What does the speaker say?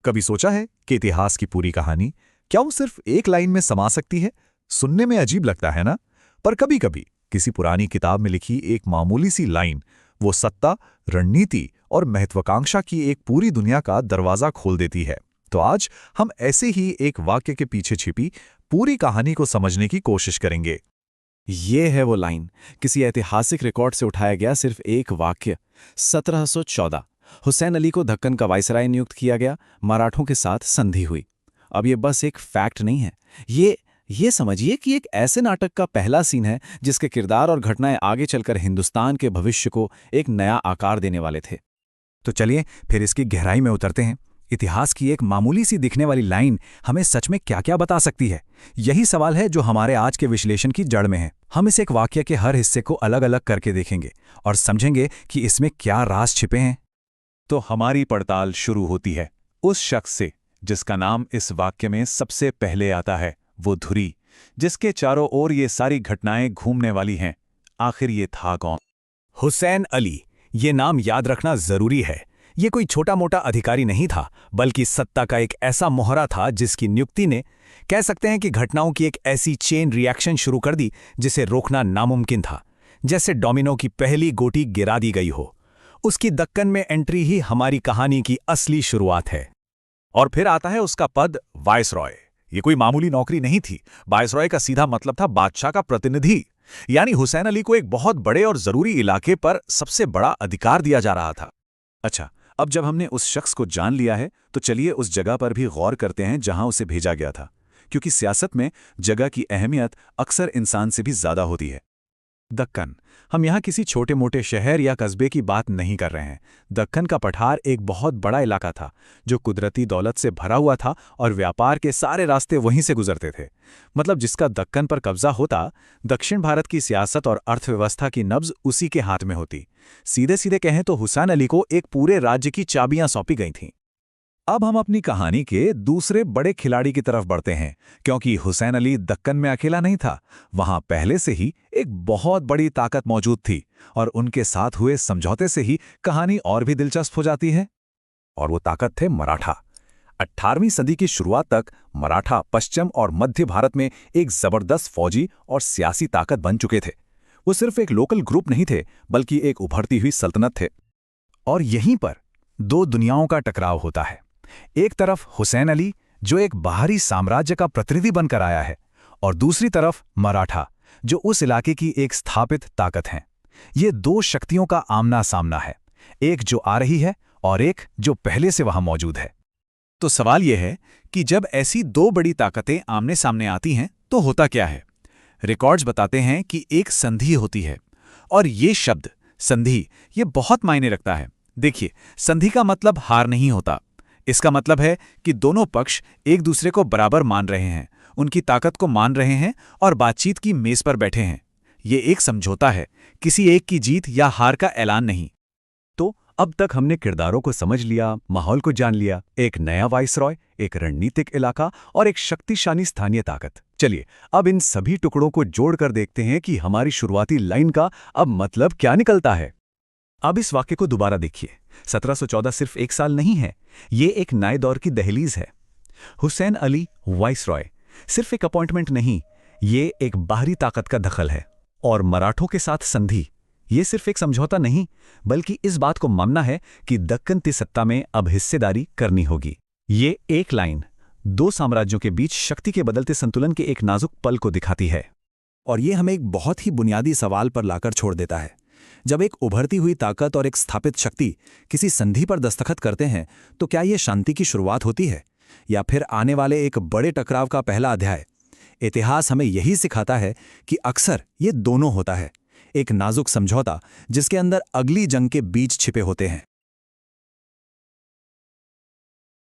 कभी सोचा है कि इतिहास की पूरी कहानी क्या वो सिर्फ एक लाइन में समा सकती है? सुनने में अजीब लगता है ना? पर कभी-कभी किसी पुरानी किताब में लिखी एक मामूली सी लाइन वो सत्ता, रणनीति और महत्वाकांक्षा की एक पूरी दुनिया का दरवाजा खोल देती है। तो आज हम ऐसे ही एक वाक्य के पीछे छिपी पूरी कहानी को समझने की कोशिश करेंगे। ये है वो लाइन, किसी ऐतिहासिक रिकॉर्ड से उठाया गया सिर्फ एक वाक्य। 1714 हुसैन अली को दक्कन का वाइसराय नियुक्त किया गया, मराठों के साथ संधि हुई। अब ये बस एक फैक्ट नहीं है, ये समझिए कि एक ऐसे नाटक का पहला सीन है जिसके किरदार और घटनाएं आगे चलकर हिंदुस्तान के भविष्य को एक नया आकार देने वाले थे। तो चलिए फिर इसकी गहराई में उतरते हैं। इतिहास की एक मामूली सी दिखने वाली लाइन हमें सच में क्या क्या बता सकती है? यही सवाल है जो हमारे आज के विश्लेषण की जड़ में है। हम इस एक वाक्य के हर हिस्से को अलग अलग करके देखेंगे और समझेंगे कि इसमें क्या राज छिपे हैं। तो हमारी पड़ताल शुरू होती है उस शख्स से जिसका नाम इस वाक्य में सबसे पहले आता है, वो धुरी, जिसके चारों ओर ये सारी घटनाएं घूमने वाली हैं। आखिर ये था कौन? हुसैन अली। ये नाम याद रखना जरूरी है। ये कोई छोटा मोटा अधिकारी नहीं था, बल्कि सत्ता का एक ऐसा मोहरा था जिसकी नियुक्ति ने, कह सकते हैं कि घटनाओं की एक ऐसी चेन रिएक्शन शुरू कर दी जिसे रोकना नामुमकिन था। जैसे डोमिनो की पहली गोटी गिरा दी गई हो। उसकी दक्कन में एंट्री ही हमारी कहानी की असली शुरुआत है। और फिर आता है उसका पद, वाइसरॉय। ये कोई मामूली नौकरी नहीं थी। वाइसरॉय का सीधा मतलब था बादशाह का प्रतिनिधि। यानी हुसैन अली को एक बहुत बड़े और जरूरी इलाके पर सबसे बड़ा अधिकार दिया जा रहा था। अच्छा, अब जब हमने उस शख्स को जान लिया है तो चलिए उस जगह पर भी गौर करते हैं जहां उसे भेजा गया था, क्योंकि सियासत में जगह की अहमियत अक्सर इंसान से भी ज्यादा होती है। दक्कन। हम यहाँ किसी छोटे मोटे शहर या कस्बे की बात नहीं कर रहे हैं। दक्कन का पठार एक बहुत बड़ा इलाका था जो कुदरती दौलत से भरा हुआ था और व्यापार के सारे रास्ते वहीं से गुजरते थे। मतलब जिसका दक्कन पर कब्जा होता, दक्षिण भारत की सियासत और अर्थव्यवस्था की नब्ज उसी के हाथ में होती। सीधे सीधे कहें तो हुसैन अली को एक पूरे राज्य की चाबियां सौंपी गई थीं। अब हम अपनी कहानी के दूसरे बड़े खिलाड़ी की तरफ बढ़ते हैं, क्योंकि हुसैन अली दक्कन में अकेला नहीं था। वहां पहले से ही एक बहुत बड़ी ताकत मौजूद थी और उनके साथ हुए समझौते से ही कहानी और भी दिलचस्प हो जाती है। और वो ताकत थे मराठा। 18वीं सदी की शुरुआत तक मराठा पश्चिम और मध्य भारत में एक जबरदस्त फौजी और सियासी ताकत बन चुके थे। वो सिर्फ एक लोकल ग्रुप नहीं थे, बल्कि एक उभरती हुई सल्तनत थे। और यहीं पर दो दुनियाओं का टकराव होता है। एक तरफ हुसैन अली, जो एक बाहरी साम्राज्य का प्रतिनिधि बनकर आया है, और दूसरी तरफ मराठा, जो उस इलाके की एक स्थापित ताकत हैं। ये दो शक्तियों का आमना सामना है, एक जो आ रही है और एक जो पहले से वहां मौजूद है। तो सवाल यह है कि जब ऐसी दो बड़ी ताकतें आमने सामने आती हैं तो होता क्या है? रिकॉर्ड्स बताते हैं कि एक संधि होती है। और ये शब्द संधि, ये बहुत मायने रखता है। देखिए, संधि का मतलब हार नहीं होता। इसका मतलब है कि दोनों पक्ष एक दूसरे को बराबर मान रहे हैं, उनकी ताकत को मान रहे हैं और बातचीत की मेज पर बैठे हैं। ये एक समझौता है, किसी एक की जीत या हार का ऐलान नहीं। तो अब तक हमने किरदारों को समझ लिया, माहौल को जान लिया, एक नया वाइसरॉय, एक रणनीतिक इलाका और एक शक्तिशाली स्थानीय ताकत। चलिए अब इन सभी टुकड़ों को जोड़कर देखते हैं कि हमारी शुरुआती लाइन का अब मतलब क्या निकलता है। अब इस वाक्य को दोबारा देखिए। 1714 सिर्फ एक साल नहीं है, ये एक नए दौर की दहलीज है। हुसैन अली वाइसरॉय सिर्फ एक अपॉइंटमेंट नहीं, ये एक बाहरी ताकत का दखल है। और मराठों के साथ संधि, ये सिर्फ एक समझौता नहीं, बल्कि इस बात को मानना है कि दक्कन की सत्ता में अब हिस्सेदारी करनी होगी। ये एक लाइन दो साम्राज्यों के बीच शक्ति के बदलते संतुलन के एक नाजुक पल को दिखाती है। और ये हमें एक बहुत ही बुनियादी सवाल पर लाकर छोड़ देता है। जब एक उभरती हुई ताकत और एक स्थापित शक्ति किसी संधि पर दस्तखत करते हैं, तो क्या ये शांति की शुरुआत होती है या फिर आने वाले एक बड़े टकराव का पहला अध्याय? इतिहास हमें यही सिखाता है कि अक्सर ये दोनों होता है, एक नाजुक समझौता जिसके अंदर अगली जंग के बीज छिपे होते हैं।